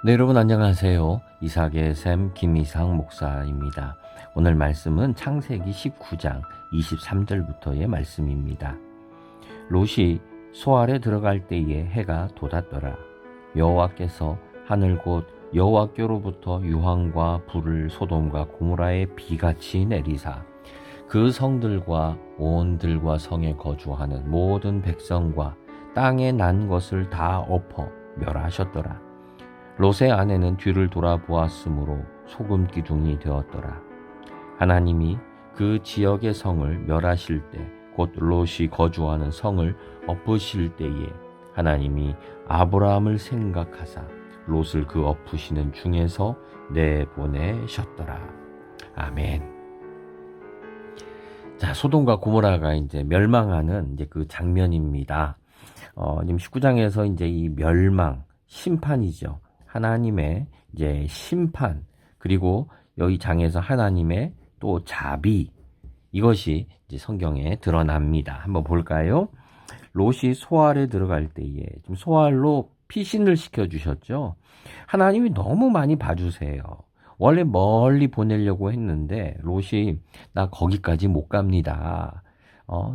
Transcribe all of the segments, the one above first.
네, 여러분 안녕하세요. 이삭의 샘 김이상 목사입니다. 오늘 말씀은 창세기 19장 23절부터의 말씀입니다. 롯이 소알에 들어갈 때에 해가 돋았더라. 여호와께서 하늘 곧 여호와께로부터 유황과 불을 소돔과 고모라에 비같이 내리사 그 성들과 온 들과 성에 거주하는 모든 백성과 땅에 난 것을 다 엎어 멸하셨더라. 롯의 아내는 뒤를 돌아보았으므로 소금 기둥이 되었더라. 하나님이 그 지역의 성을 멸하실 때, 곧 롯이 거주하는 성을 엎으실 때에 하나님이 아브라함을 생각하사 롯을 그 엎으시는 중에서 내보내셨더라. 아멘. 자, 소돔과 고모라가 이제 멸망하는 이제 그 장면입니다. 지금 19장에서 이제 이 멸망, 심판이죠. 하나님의 이제 심판, 그리고 여기 장에서 하나님의 또 자비, 이것이 이제 성경에 드러납니다. 한번 볼까요? 롯이 소알에 들어갈 때에 좀 소알로 피신을 시켜주셨죠. 하나님이 너무 많이 봐주세요. 원래 멀리 보내려고 했는데 롯이 나 거기까지 못 갑니다.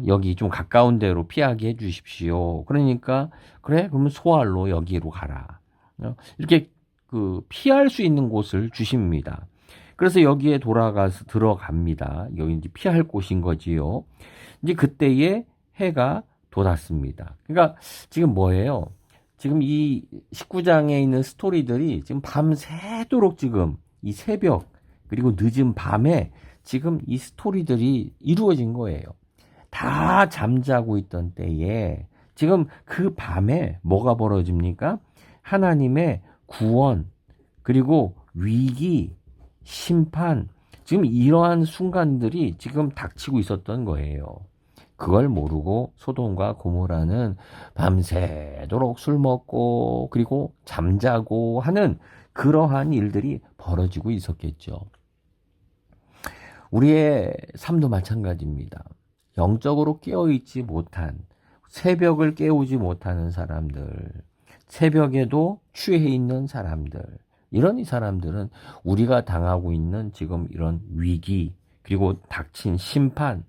여기 좀 가까운 데로 피하게 해주십시오. 그러니까 그래 그러면 소알로 여기로 가라. 이렇게 그 피할 수 있는 곳을 주십니다. 그래서 여기에 돌아가서 들어갑니다. 여기 이제 피할 곳인 거지요. 이제 그때에 해가 돋았습니다. 그러니까 지금 뭐예요? 지금 이 19장에 있는 스토리들이 지금 밤새도록 지금 이 새벽 그리고 늦은 밤에 지금 이 스토리들이 이루어진 거예요. 다 잠자고 있던 때에 지금 그 밤에 뭐가 벌어집니까? 하나님의 구원, 그리고 위기, 심판, 지금 이러한 순간들이 지금 닥치고 있었던 거예요. 그걸 모르고 소돔과 고모라는 밤새도록 술 먹고 그리고 잠자고 하는 그러한 일들이 벌어지고 있었겠죠. 우리의 삶도 마찬가지입니다. 영적으로 깨어있지 못한, 새벽을 깨우지 못하는 사람들, 새벽에도 취해 있는 사람들, 이런 사람들은 우리가 당하고 있는 지금 이런 위기, 그리고 닥친 심판,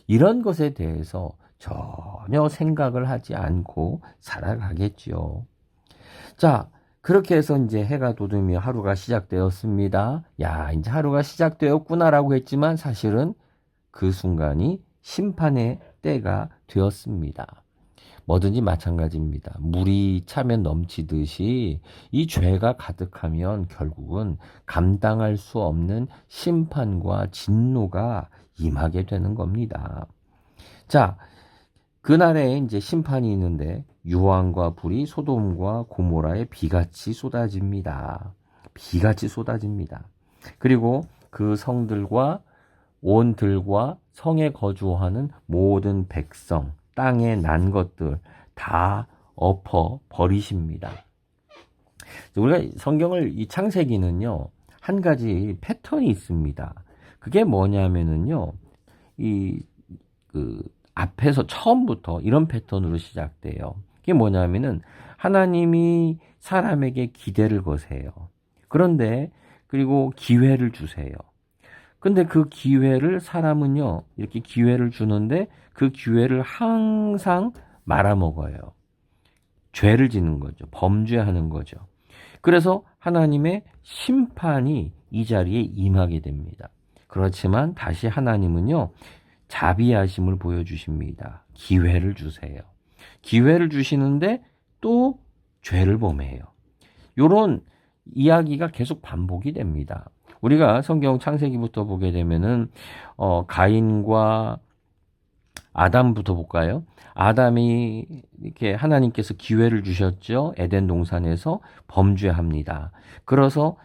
이런 것에 대해서 전혀 생각을 하지 않고 살아가겠지요. 자, 그렇게 해서 이제 해가 돋으며 하루가 시작되었습니다. 야, 이제 하루가 시작되었구나라고 했지만 사실은 그 순간이 심판의 때가 되었습니다. 뭐든지 마찬가지입니다. 물이 차면 넘치듯이 이 죄가 가득하면 결국은 감당할 수 없는 심판과 진노가 임하게 되는 겁니다. 자, 그날에 이제 심판이 있는데 유황과 불이 소돔과 고모라에 비같이 쏟아집니다. 비같이 쏟아집니다. 그리고 그 성들과 온 들과 성에 거주하는 모든 백성, 땅에 난 것들 다 엎어 버리십니다. 우리가 성경을 이 창세기는요, 한 가지 패턴이 있습니다. 그게 뭐냐면은요, 그 앞에서 처음부터 이런 패턴으로 시작돼요. 그게 뭐냐면은 하나님이 사람에게 기대를 거세요. 그런데 그리고 기회를 주세요. 근데 그 기회를 사람은요, 이렇게 기회를 주는데 그 기회를 항상 말아먹어요. 죄를 짓는 거죠. 범죄하는 거죠. 그래서 하나님의 심판이 이 자리에 임하게 됩니다. 그렇지만 다시 하나님은요, 자비하심을 보여주십니다. 기회를 주세요. 기회를 주시는데 또 죄를 범해요. 요런 이야기가 계속 반복이 됩니다. 우리가 성경 창세기부터 보게 되면은 가인과 아담부터 볼까요? 아담이 이렇게 하나님께서 기회를 주셨죠. 에덴 동산에서 범죄합니다. 그래서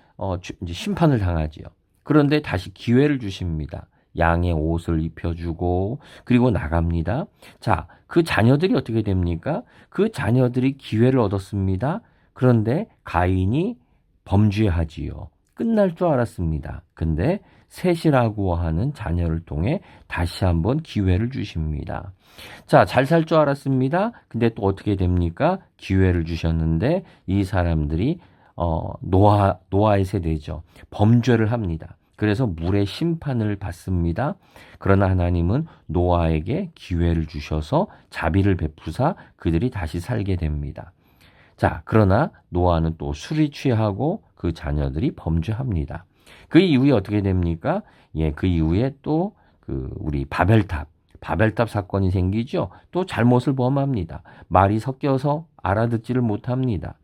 이제 심판을 당하지요. 그런데 다시 기회를 주십니다. 양의 옷을 입혀주고 그리고 나갑니다. 자, 그 자녀들이 어떻게 됩니까? 그 자녀들이 기회를 얻었습니다. 그런데 가인이 범죄하지요. 끝날 줄 알았습니다. 근데 셋이라고 하는 자녀를 통해 다시 한번 기회를 주십니다. 자, 잘 살 줄 알았습니다. 근데 또 어떻게 됩니까? 기회를 주셨는데 이 사람들이 노아의 세대죠. 범죄를 합니다. 그래서 물의 심판을 받습니다. 그러나 하나님은 노아에게 기회를 주셔서 자비를 베푸사 그들이 다시 살게 됩니다. 자, 그러나 노아는 또 술이 취하고 그 자녀들이 범죄합니다. 그 이후에 어떻게 됩니까? 예, 그 이후에 또 우리 바벨탑 사건이 생기죠. 또 잘못을 범합니다. 말이 섞여서 알아듣지를 못합니다.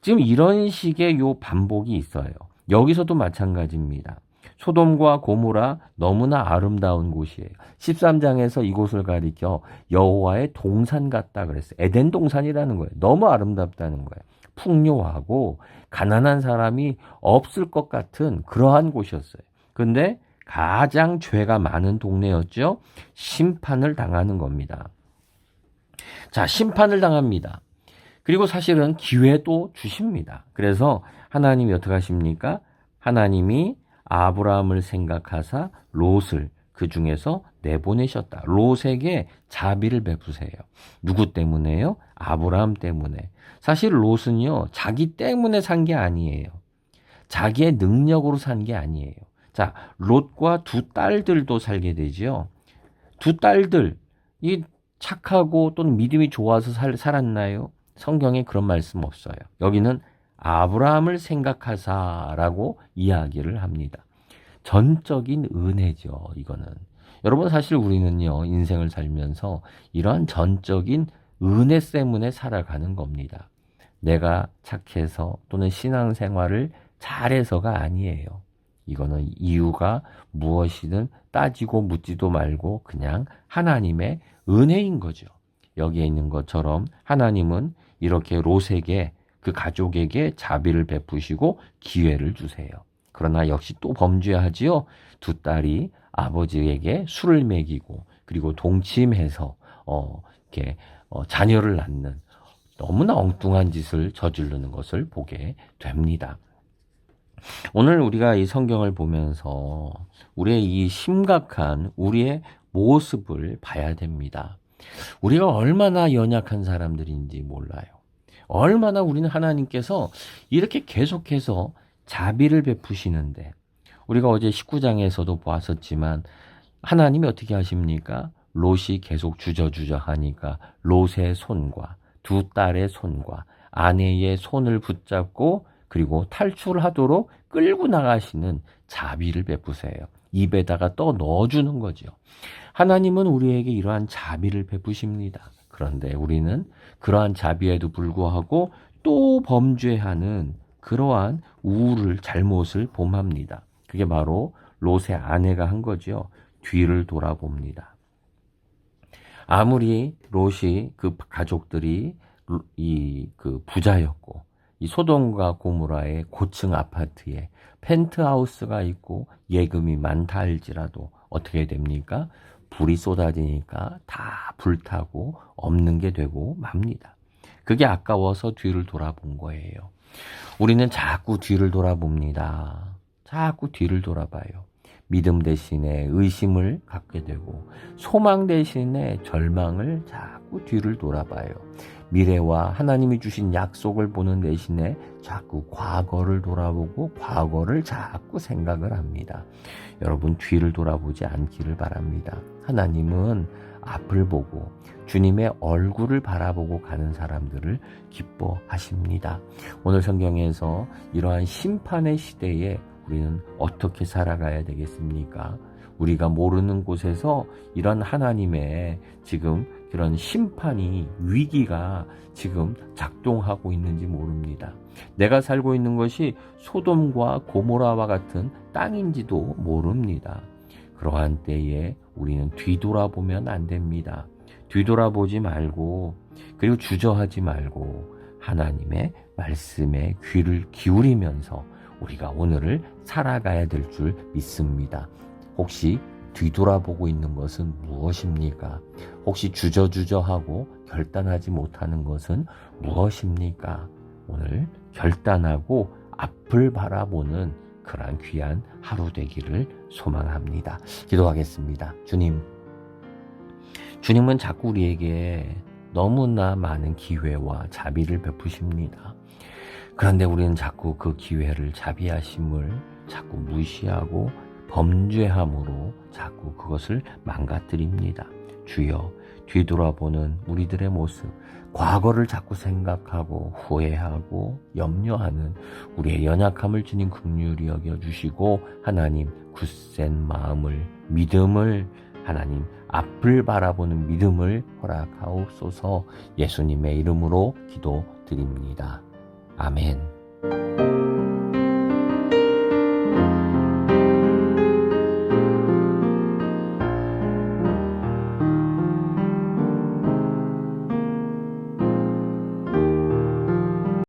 지금 이런 식의 요 반복이 있어요. 여기서도 마찬가지입니다. 소돔과 고모라 너무나 아름다운 곳이에요. 13장에서 이곳을 가리켜 여호와의 동산 같다 그랬어요. 에덴 동산이라는 거예요. 너무 아름답다는 거예요. 풍요하고 가난한 사람이 없을 것 같은 그러한 곳이었어요. 근데 가장 죄가 많은 동네였죠. 심판을 당하는 겁니다. 자, 심판을 당합니다. 그리고 사실은 기회도 주십니다. 그래서 하나님이 어떻게 하십니까? 하나님이 아브라함을 생각하사 롯을 그 중에서 내보내셨다. 롯에게 자비를 베푸세요. 누구 때문에요? 아브라함 때문에. 사실 롯은요, 자기 때문에 산 게 아니에요. 자기의 능력으로 산 게 아니에요. 자, 롯과 두 딸들도 살게 되죠. 두 딸들, 이 착하고 또는 믿음이 좋아서 살았나요? 성경에 그런 말씀 없어요. 여기는 아브라함을 생각하사라고 이야기를 합니다. 전적인 은혜죠, 이거는. 여러분, 사실 우리는요, 인생을 살면서 이러한 전적인 은혜 때문에 살아가는 겁니다. 내가 착해서 또는 신앙생활을 잘해서가 아니에요. 이거는 이유가 무엇이든 따지고 묻지도 말고 그냥 하나님의 은혜인 거죠. 여기에 있는 것처럼 하나님은 이렇게 롯에게 그 가족에게 자비를 베푸시고 기회를 주세요. 그러나 역시 또 범죄하지요. 두 딸이 아버지에게 술을 먹이고 그리고 동침해서 자녀를 낳는 너무나 엉뚱한 짓을 저지르는 것을 보게 됩니다. 오늘 우리가 이 성경을 보면서 우리의 이 심각한 우리의 모습을 봐야 됩니다. 우리가 얼마나 연약한 사람들인지 몰라요. 얼마나 우리는 하나님께서 이렇게 계속해서 자비를 베푸시는데 우리가 어제 19장에서도 보았었지만 하나님이 어떻게 하십니까? 롯이 계속 주저주저 하니까 롯의 손과 두 딸의 손과 아내의 손을 붙잡고 그리고 탈출하도록 끌고 나가시는 자비를 베푸세요. 입에다가 떠 넣어주는 거죠. 하나님은 우리에게 이러한 자비를 베푸십니다. 그런데 우리는 그러한 자비에도 불구하고 또 범죄하는 그러한 잘못을 범합니다. 그게 바로 롯의 아내가 한 거죠. 뒤를 돌아봅니다. 아무리 롯이 그 가족들이 부자였고 이 소돔과 고모라의 고층 아파트에 펜트하우스가 있고 예금이 많다 할지라도 어떻게 됩니까? 불이 쏟아지니까 다 불타고 없는 게 되고 맙니다. 그게 아까워서 뒤를 돌아본 거예요. 우리는 자꾸 뒤를 돌아봅니다. 자꾸 뒤를 돌아봐요. 믿음 대신에 의심을 갖게 되고 소망 대신에 절망을 자꾸 뒤를 돌아봐요. 미래와 하나님이 주신 약속을 보는 대신에 자꾸 과거를 돌아보고 과거를 자꾸 생각을 합니다. 여러분 뒤를 돌아보지 않기를 바랍니다. 하나님은 앞을 보고 주님의 얼굴을 바라보고 가는 사람들을 기뻐하십니다. 오늘 성경에서 이러한 심판의 시대에 우리는 어떻게 살아가야 되겠습니까? 우리가 모르는 곳에서 이런 하나님의 지금 그런 심판이 위기가 지금 작동하고 있는지 모릅니다. 내가 살고 있는 것이 소돔과 고모라와 같은 땅인지도 모릅니다. 그러한 때에 우리는 뒤돌아보면 안 됩니다. 뒤돌아보지 말고 그리고 주저하지 말고 하나님의 말씀에 귀를 기울이면서 우리가 오늘을 살아가야 될 줄 믿습니다. 혹시 뒤돌아보고 있는 것은 무엇입니까? 혹시 주저주저하고 결단하지 못하는 것은 무엇입니까? 오늘 결단하고 앞을 바라보는 그러한 귀한 하루 되기를 소망합니다. 기도하겠습니다. 주님은 자꾸 우리에게 너무나 많은 기회와 자비를 베푸십니다. 그런데 우리는 자꾸 그 기회를 자비하심을 자꾸 무시하고 범죄함으로 자꾸 그것을 망가뜨립니다. 주여, 뒤돌아보는 우리들의 모습, 과거를 자꾸 생각하고 후회하고 염려하는 우리의 연약함을 주님 긍휼히 여겨주시고 하나님 굳센 마음을, 믿음을, 하나님 앞을 바라보는 믿음을 허락하옵소서. 예수님의 이름으로 기도드립니다. 아멘.